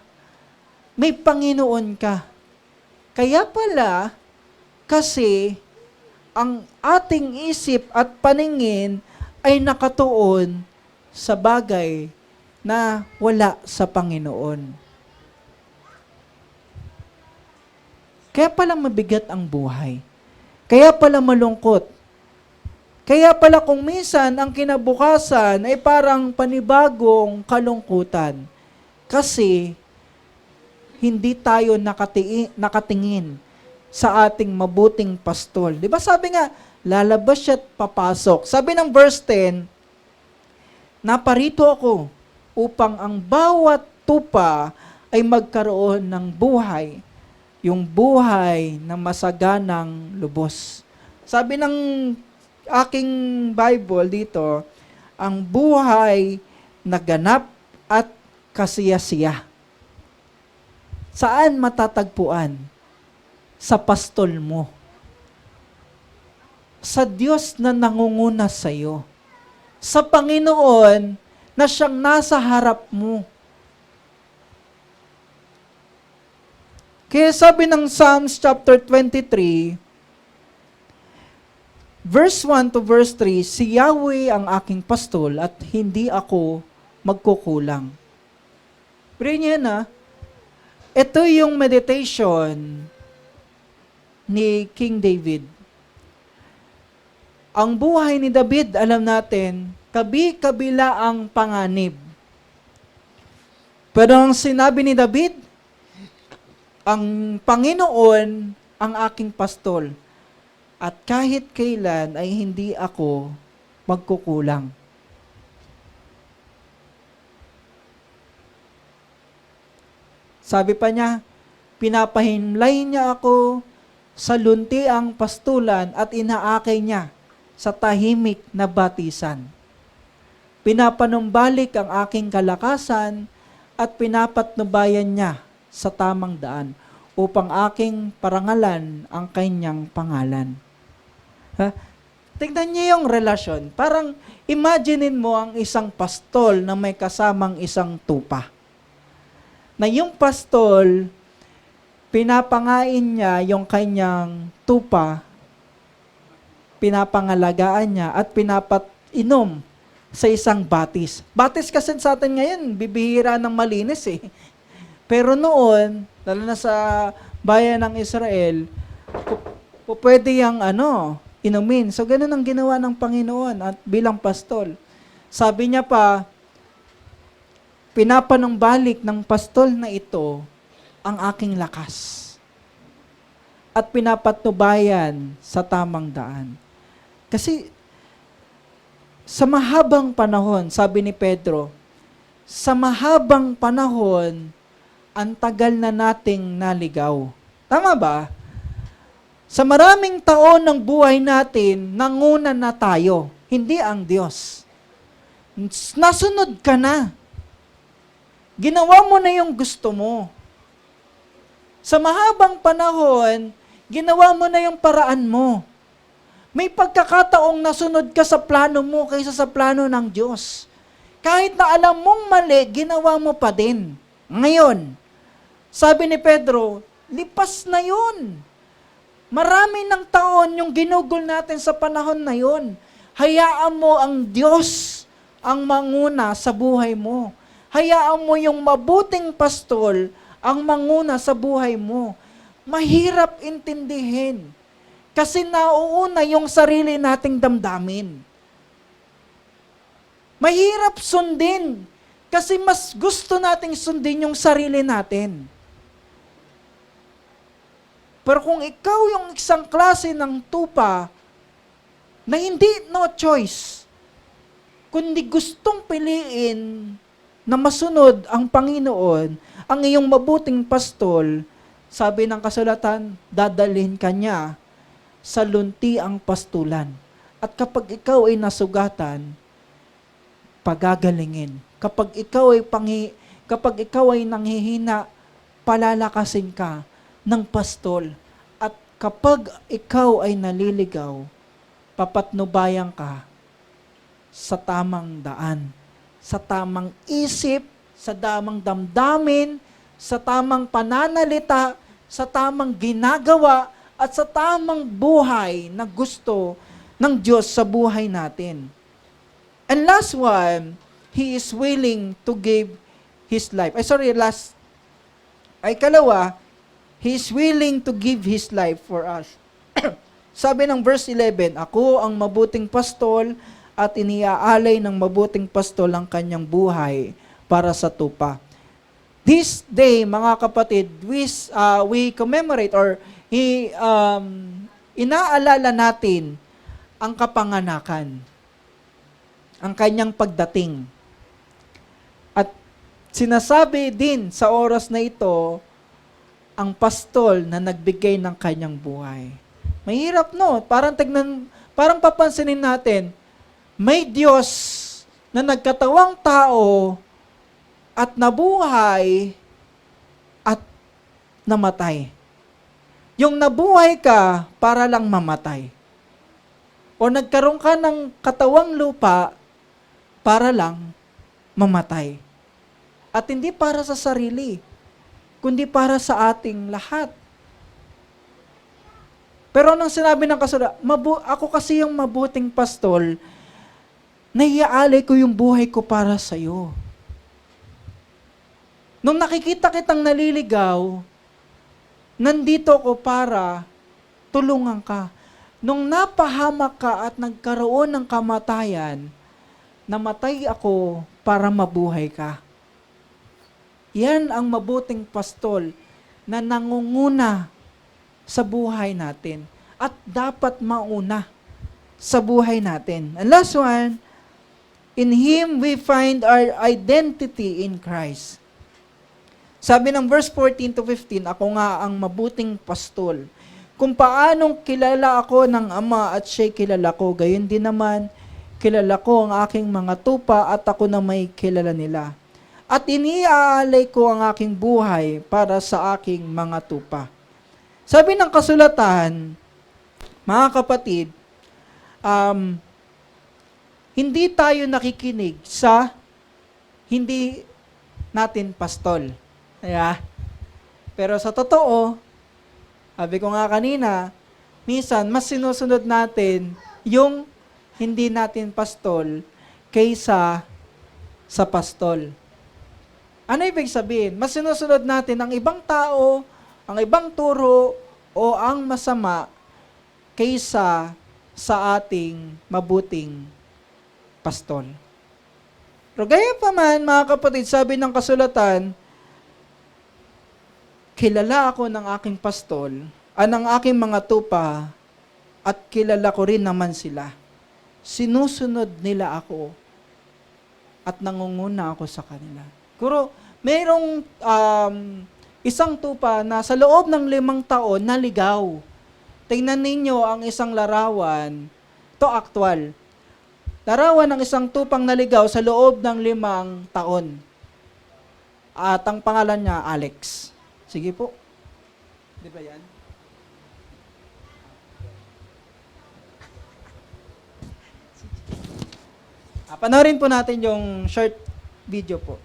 May Panginoon ka. Kaya pala, kasi ang ating isip at paningin ay nakatuon sa bagay na wala sa Panginoon. Kaya pala mabigat ang buhay. Kaya pala malungkot. Kaya pala kung minsan ang kinabukasan ay parang panibagong kalungkutan. Kasi hindi tayo nakatingin sa ating mabuting pastol. Di ba sabi nga, lalabas siya at papasok. Sabi ng verse 10, naparito ako upang ang bawat tupa ay magkaroon ng buhay, yung buhay na masaganang lubos. Sabi ng aking Bible dito, ang buhay na ganap at kasiyasiya. Saan matatagpuan? Sa pastol mo. Sa Diyos na nangunguna sa iyo. Sa Panginoon na siyang nasa harap mo. Kaya sabi ng Psalms chapter 23, verse 1 to verse 3, si Yahweh ang aking pastol at hindi ako magkukulang. Pero yan ito yung meditation ni King David. Ang buhay ni David, alam natin, kabi-kabila ang panganib. Pero ang sinabi ni David, ang Panginoon ang aking pastol, at kahit kailan ay hindi ako magkukulang. Sabi pa niya, pinapahimlay niya ako sa luntiang pastulan at inaakay niya sa tahimik na batisan. Pinapanumbalik ang aking kalakasan at pinapatnubayan niya sa tamang daan upang aking parangalan ang kanyang pangalan. Tingnan niyo yung relasyon. Parang imaginein mo ang isang pastol na may kasamang isang tupa. Na yung pastol, pinapangain niya yung kanyang tupa, pinapangalagaan niya at pinapainom sa isang batis. Batis kasi sa atin ngayon, bibihira ng malinis eh. Pero noon, lalo na sa bayan ng Israel, pwede yung inumin. So ganun ang ginawa ng Panginoon at bilang pastol. Sabi niya pa, pinapanumbalik ng pastol na ito ang aking lakas at pinapatnubayan sa tamang daan. Kasi sa mahabang panahon, sabi ni Pedro, sa mahabang panahon, ang tagal na nating naligaw. Tama ba? Sa maraming taon ng buhay natin, nanguna na tayo, hindi ang Diyos. Nasunod ka na. Ginawa mo na yung gusto mo. Sa mahabang panahon, ginawa mo na yung paraan mo. May pagkakataong nasunod ka sa plano mo kaysa sa plano ng Diyos. Kahit na alam mong mali, ginawa mo pa din. Ngayon, sabi ni Pedro, lipas na yun. Marami ng taon yung ginugol natin sa panahon na yun. Hayaan mo ang Diyos ang manguna sa buhay mo. Hayaan mo yung mabuting pastol ang manguna sa buhay mo. Mahirap intindihin. Kasi nauuna yung sarili nating damdamin. Mahirap sundin. Kasi mas gusto nating sundin yung sarili natin. Pero kung ikaw yung isang klase ng tupa na hindi no choice, kundi gustong piliin na masunod ang Panginoon, ang iyong mabuting pastol, sabi ng kasulatan, dadalhin ka niya sa luntiang pastulan. At kapag ikaw ay nasugatan, pagagalingin. Kapag ikaw ay nanghihina, palalakasin ka ng pastol. At kapag ikaw ay naliligaw, papatnubayan ka sa tamang daan, sa tamang isip, sa tamang damdamin, sa tamang pananalita, sa tamang ginagawa, at sa tamang buhay na gusto ng Diyos sa buhay natin. And last one, He is willing to give His life. Kalawa, He is willing to give His life for us. Sabi ng verse 11, ako ang mabuting pastol at iniaalay ng mabuting pastol ang kanyang buhay para sa tupa. This day, mga kapatid, we commemorate or inaalala natin ang kapanganakan, ang kanyang pagdating. At sinasabi din sa oras na ito, ang pastol na nagbigay ng kanyang buhay. Mahirap, no? Parang papansinin natin, may Diyos na nagkatawang tao at nabuhay at namatay. Yung nabuhay ka para lang mamatay. O nagkaroon ka ng katawang lupa para lang mamatay. At hindi para sa sarili, kundi para sa ating lahat. Pero nang sinabi ng kasulatan, ako kasi yung mabuting pastol, naiaalay ko yung buhay ko para sa iyo. Nung nakikita kitang naliligaw, nandito ako para tulungan ka. Nung napahamak ka at nagkaroon ng kamatayan, namatay ako para mabuhay ka. Yan ang mabuting pastol na nangunguna sa buhay natin at dapat mauna sa buhay natin. And last one, in Him we find our identity in Christ. Sabi ng verse 14 to 15, ako nga ang mabuting pastol. Kung paanong kilala ako ng Ama at siya'y kilala ko, gayon din naman, kilala ko ang aking mga tupa at ako na may kilala nila. At iniaalay ko ang aking buhay para sa aking mga tupa. Sabi ng kasulatan, mga kapatid, hindi tayo nakikinig sa hindi natin pastol. Pero sa totoo, sabi ko nga kanina, minsan mas sinusunod natin yung hindi natin pastol kaysa sa pastol. Ano ibig sabihin? Mas sinusunod natin ang ibang tao, ang ibang turo, o ang masama kaysa sa ating mabuting pastol. Pero gaya pa man, mga kapatid, sabi ng kasulatan, kilala ako ng aking pastol, ng aking mga tupa, at kilala ko rin naman sila. Sinusunod nila ako, at nangunguna ako sa kanila. Pero mayroong isang tupa na sa loob ng 5 taon naligaw. Tingnan ninyo ang isang larawan, to aktual. Larawan ng isang tupang naligaw sa loob ng 5 taon. At ang pangalan niya, Alex. Sige po. Di ba yan? Panoorin po natin yung short video po.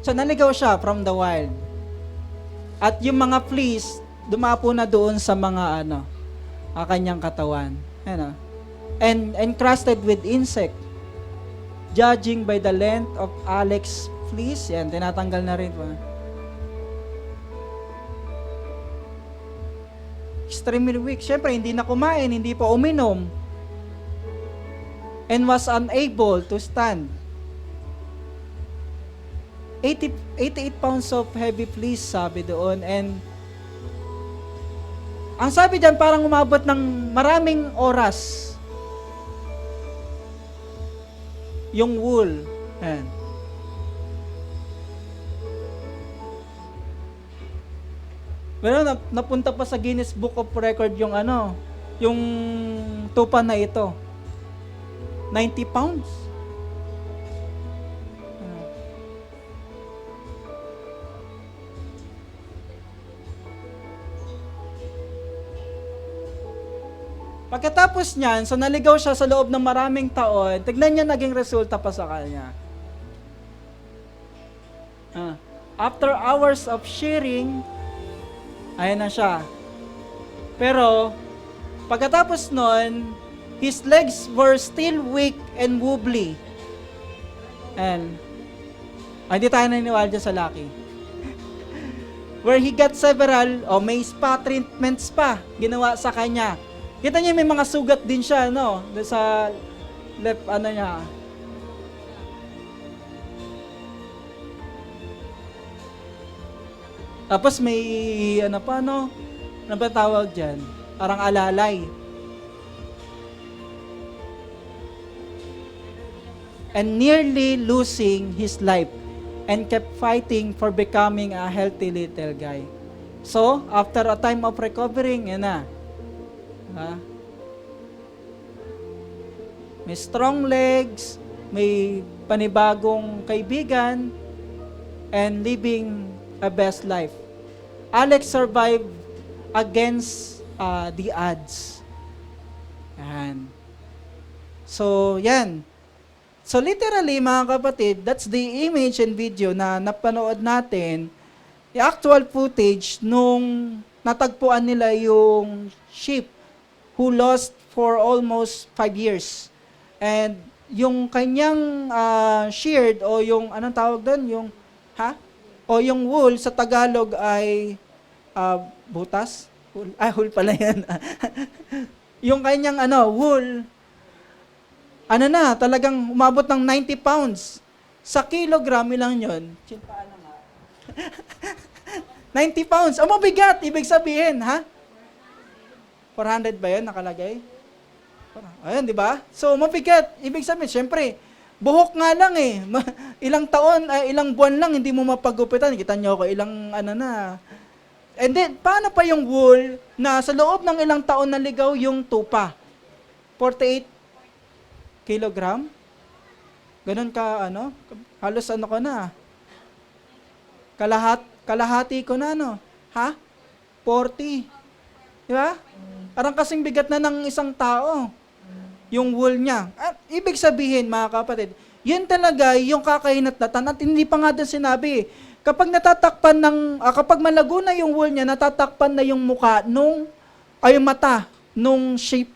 So naligaw siya from the wild. At yung mga fleas, dumapo na doon sa mga kanyang katawan. And encrusted with insect. judging by the length of Alex fleece. Yan, tinatanggal na rin po. Extremely weak. Siyempre, hindi na kumain, hindi pa uminom. And was unable to stand. 88 pounds of heavy fleece, sabi doon. And ang sabi dyan, parang umabot ng maraming oras. Yung wool. Ayan. Pero napunta pa sa Guinness Book of Record yung yung tupa na ito. 90 pounds. Pagkatapos niyan, so naligaw siya sa loob ng maraming taon, tignan niya naging resulta pa sa kanya. After hours of sharing, ayan na siya. Pero, pagkatapos nun, his legs were still weak and wobbly. And, hindi tayo naniniwala dyan sa laki. Where he got several, may spa treatments pa, ginawa sa kanya. Kita niyo may mga sugat din siya, no? Sa left, niya. Tapos may, ano ba tawag dyan? Parang alalay. And nearly losing his life and kept fighting for becoming a healthy little guy. So, after a time of recovering, yan na. May strong legs, may panibagong kaibigan, and living a best life. Alex survived against the odds. Yan. So, yan. So, literally, mga kapatid, that's the image and video na napanood natin, the actual footage nung natagpuan nila yung sheep who lost for almost 5 years. And yung kanyang sheared o yung, anong tawag doon? Yung, o yung wool sa Tagalog ay butas? Wool pala yan. Yung kanyang wool, talagang umabot ng 90 pounds. Sa kilogram, ilang yun? 90 pounds. Mabigat, ibig sabihin, 400 ba yun nakalagay? Ayun, di ba? So, mabigat. Ibig sabihin, syempre, buhok nga lang ilang taon, ilang buwan lang, hindi mo mapagupitan. Kita nyo ako, ilang na. And then, paano pa yung wool na sa loob ng ilang taon naligaw yung tupa? 48 kilogram? Ganun ka, halos ko na. Kalahati ko na, 40. Di ba? Parang kasing bigat na ng isang tao, yung wool niya. At ibig sabihin, mga kapatid, yun talaga yung kakahinat-latan. At hindi pa nga doon sinabi, kapag natatakpan kapag malago na yung wool niya, natatakpan na yung mukha mata nung sheep.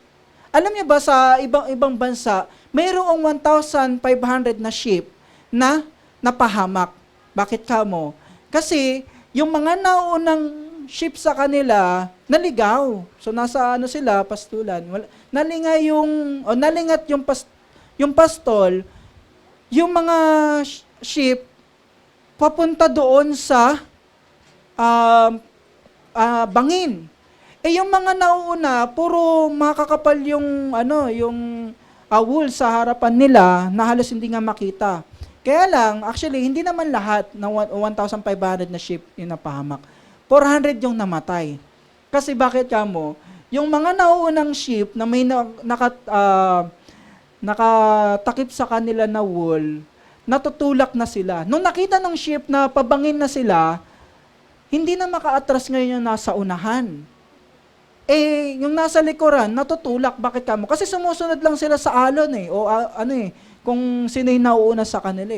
Alam niyo ba, sa ibang bansa, mayroong 1,500 na sheep na napahamak. Bakit ka mo? Kasi, yung mga naunang sheep sa kanila, naligaw. So, nasa sila, pastulan. Nalingat yung pastol, yung mga sheep, papunta doon sa bangin. Yung mga nauuna, puro makakapal yung, wool sa harapan nila, na halos hindi nga makita. Kaya lang, actually, hindi naman lahat ng 1,500 na sheep yung napahamak. 400 yung namatay. Kasi bakit kamo? Yung mga nauunang sheep na may nakatakip sa kanila na wool, natutulak na sila. Nung nakita ng sheep na pabangin na sila, hindi na maka-atras ngayon yung nasa unahan. Yung nasa likuran, natutulak. Bakit kamo? Kasi sumusunod lang sila sa alon kung sino yung nauuna sa kanila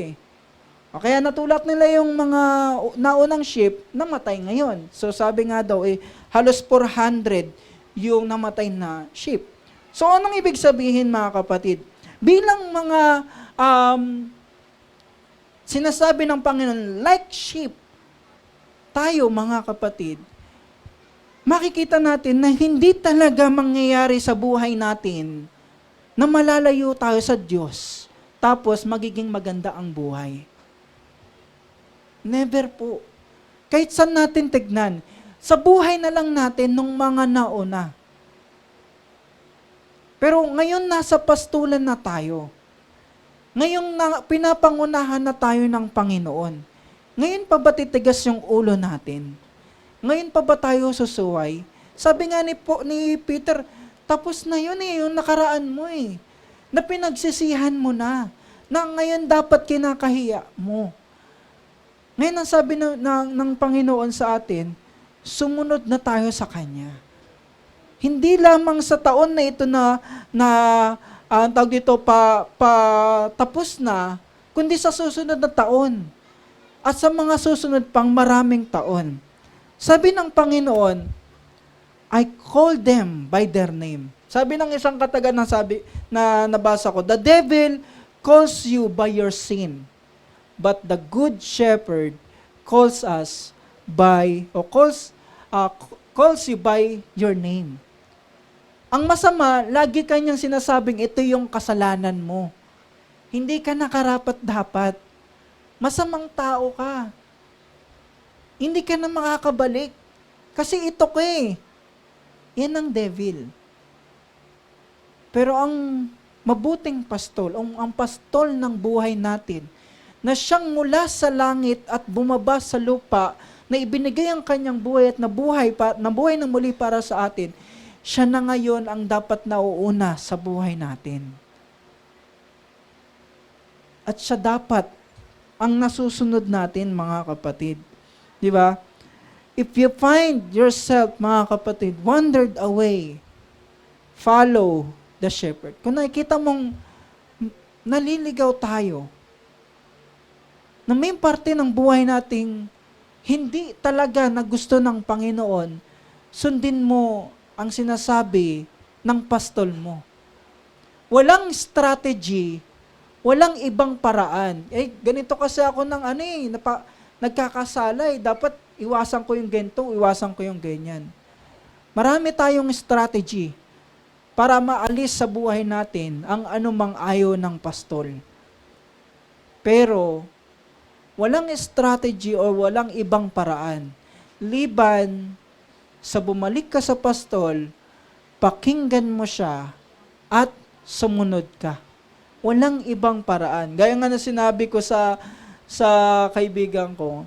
Kaya natulak nila yung mga naunang sheep, namatay ngayon. So sabi nga daw, halos 400 yung namatay na sheep. So anong ibig sabihin, mga kapatid? Bilang mga sinasabi ng Panginoon, like sheep, tayo mga kapatid, makikita natin na hindi talaga mangyayari sa buhay natin na malalayo tayo sa Diyos, tapos magiging maganda ang buhay. Never po. Kahit saan natin tignan, sa buhay na lang natin nung mga nauna. Pero ngayon nasa pastulan na tayo. Ngayon pinapangunahan na tayo ng Panginoon. Ngayon pa ba titigas yung ulo natin? Ngayon pa ba tayo susuway? Sabi nga ni Peter, tapos na yun yung nakaraan mo na pinagsisihan mo na ngayon dapat kinakahiya mo. Ngayon ang sabi ng Panginoon sa atin, sumunod na tayo sa Kanya. Hindi lamang sa taon na ito tawag dito, tapos na, kundi sa susunod na taon. At sa mga susunod pang maraming taon. Sabi ng Panginoon, I call them by their name. Sabi ng isang kataga na nabasa ko, the devil calls you by your sin, but the good shepherd calls you by your name. Ang masama, lagi kanyang sinasabing ito yung kasalanan mo. Hindi ka nakarapat-dapat. Masamang tao ka. Hindi ka na makakabalik. Kasi ito ka Yan ang devil. Pero ang mabuting pastol, ang pastol ng buhay natin, na siyang mula sa langit at bumaba sa lupa, na ibinigay ang kanyang buhay at nabuhay ng muli para sa atin, siya na ngayon ang dapat nauuna sa buhay natin. At siya dapat ang nasusunod natin, mga kapatid. Di ba? If you find yourself, mga kapatid, wandered away, follow the shepherd. Kung nakikita mong naliligaw tayo, na may parte ng buhay nating hindi talaga na gusto ng Panginoon, sundin mo ang sinasabi ng pastol mo. Walang strategy, walang ibang paraan. Ganito kasi ako nagkakasala dapat iwasan ko yung ganito, iwasan ko yung ganyan. Marami tayong strategy para maalis sa buhay natin ang anumang ayaw ng pastol. Pero, walang strategy o walang ibang paraan. Liban sa bumalik ka sa pastol, pakinggan mo siya at sumunod ka. Walang ibang paraan. Gaya nga na sinabi ko sa kaibigan ko,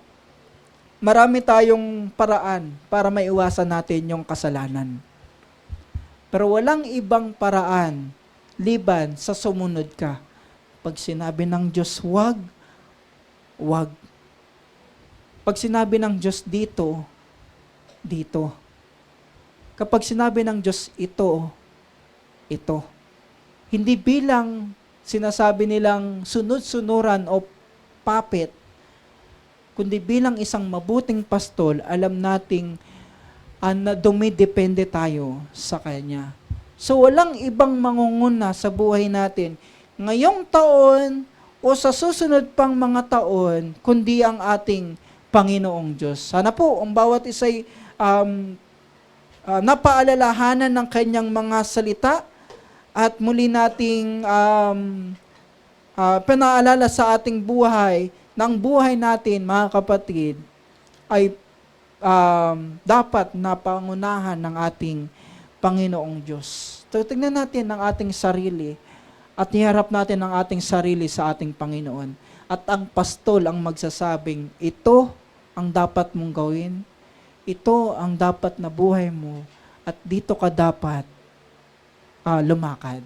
marami tayong paraan para maiwasan natin yung kasalanan. Pero walang ibang paraan liban sa sumunod ka. Pag sinabi ng Diyos, wag. Pag sinabi ng Diyos dito. Kapag sinabi ng Diyos ito. Hindi bilang sinasabi nilang sunod-sunuran o puppet, kundi bilang isang mabuting pastol, alam nating na dumidepende tayo sa Kanya. So walang ibang mangunguna sa buhay natin ngayong taon o sa susunod pang mga taon, kundi ang ating Panginoong Diyos. Sana po ang bawat isa'y napaalalahanan ng Kanyang mga salita at muli nating pinaalala sa ating buhay na ang buhay natin, mga kapatid, ay dapat napangunahan ng ating Panginoong Diyos. So, tingnan natin ang ating sarili at iharap natin ang ating sarili sa ating Panginoon. At ang pastol ang magsasabing, ito ang dapat mong gawin, ito ang dapat na buhay mo, at dito ka dapat lumakad.